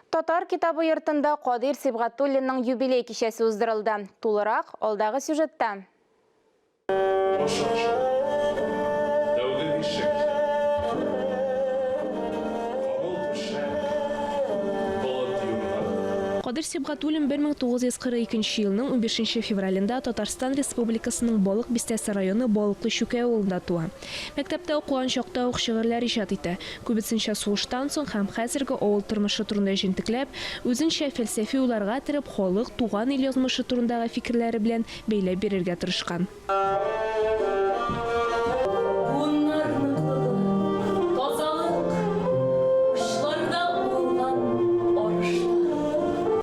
Татар китабы йортында Кадир Сибгатуллинның юбилей кичәсе уздырылды. Тулырак алдағы сюжетта. Кадир Сибгатуллин 1942 елның 15 февралендә Татарстан Республикасының Балык бистәсе районы Балыклы Шүкәй авылында туа. Мәктәптә укыган чакта ук шигырьләр иҗат итә. Күбесенчә сугыштан соң һәм хәзерге авыл тормышы турында җентекләп, үзенчә фәлсәфи уйларга тереп, халык, туган ил язмышы турындагы фикерләре белән бәйләп бирергә тырышкан.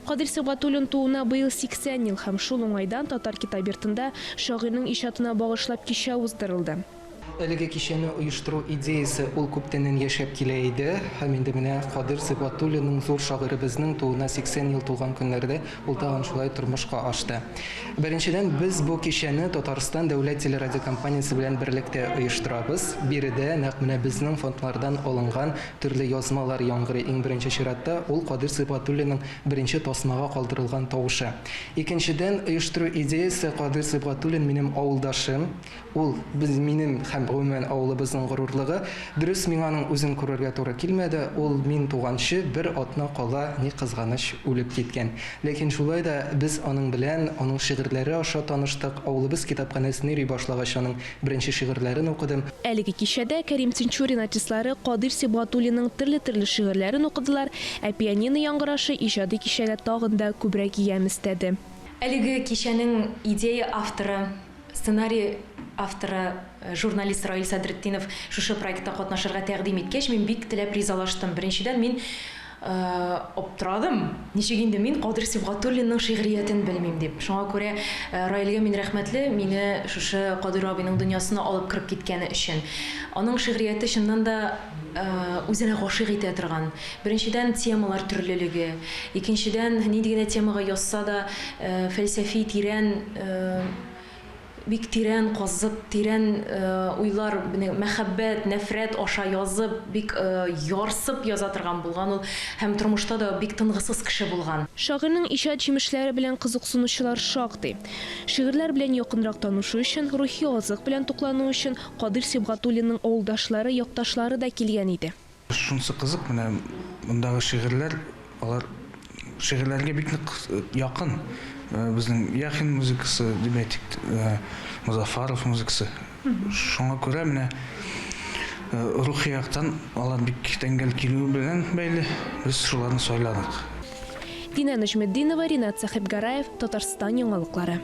Кадир Сибгатуллин туына быел 80 ел һәм шул уңайдан Татар китап йортында шагыйрьнең иҗатына багышлап кичә уздырылды. Әлеге кичәне оештыру идеясы ул күптәннән яшәп килә иде. Һәм инде менә Кадир Сибгатуллинның зур шагыйребезнең туына 80 ел тулган көннәрдә ул тагын шулай тормышка ашты. Беренчедән без бу кичәне Татарстан дәүләт телерадиокомпаниясе белән берлектә оештырабыз. Биредә нәкъ менә безнең фондлардан алынган төрле язмалар яңгырый. Иң беренче чиратта ул Кадир Сибгатуллинның беренче тасмага калдырылган тавышы. Икенчедән оештыру идеясе Кадир Сибгатуллин минем авылдашым. Ул минем һәм гомумән авылыбызның горурлыгы. Дөрес миңа аның үзен күрергә туры килмәде. Ул мин туганчы бер атна кала ни кызганыч үлеп киткән. Ләкин шулай да без аның белән аның шигырьләре аша таныштык. Авылыбыз китапханәсенә йөри башлагач аның беренче шигырьләрен укыдым. Әлеге кичәдә Кәрим Тинчурин артистлары Кадир Сибгатуллинның төрле шигырьләрен укыдылар, ә пианино яңгырашы иҗади кичәгә тагын да күбрәк ямь истәде. Әлеге кичәнең идея авторы, сценарий авторы журналист Раил Садретдинов шушы проектта катнашырга тәкъдим иткәч, мин бик теләп ризалаштым. Беренчедән мин оптырадым. Ничек инде мин Кадир Сибгатуллинның шигъриятен белмим дип. Шуңа күрә Раилгә мин рәхмәтле, мине шушы Кадир абыйның дөньясына алып киреп киткәне өчен. Аның шигърияте чыннан да үзенә гашыйк итә торган. Беренчедән темалар төрлелеге, икенчедән нинди генә темага язса да фәлсәфи тирән бик тирән казып, тирән уйлар, мәхәббәт, нәфрәт аша язып, бик ярсып яза торган булган ул һәм тормышта да бик тынгысыз кеше булган. Шагыйрьнең иҗат җимешләре белән кызыксынучылар шактый. Шигырьләр белән якынрак танышу өчен, рухи азык белән туклану өчен Кадир Сибгатуллинның авылдашлары, якташлары да килгән иде. Шунысы кызык, менә мондагы шигырьләр, алар шигырьләргә бик якын. Безнең Яхин музыкасы, Димәтик Музафаров музыкасы. Шуңа күрә менә рухи яктан алар бик тәңгәл килү белән бәйле без шуларны сайладык. Динә Нәҗметдинова, Ринат Сәхибгараев, Татарстан яңалыклары.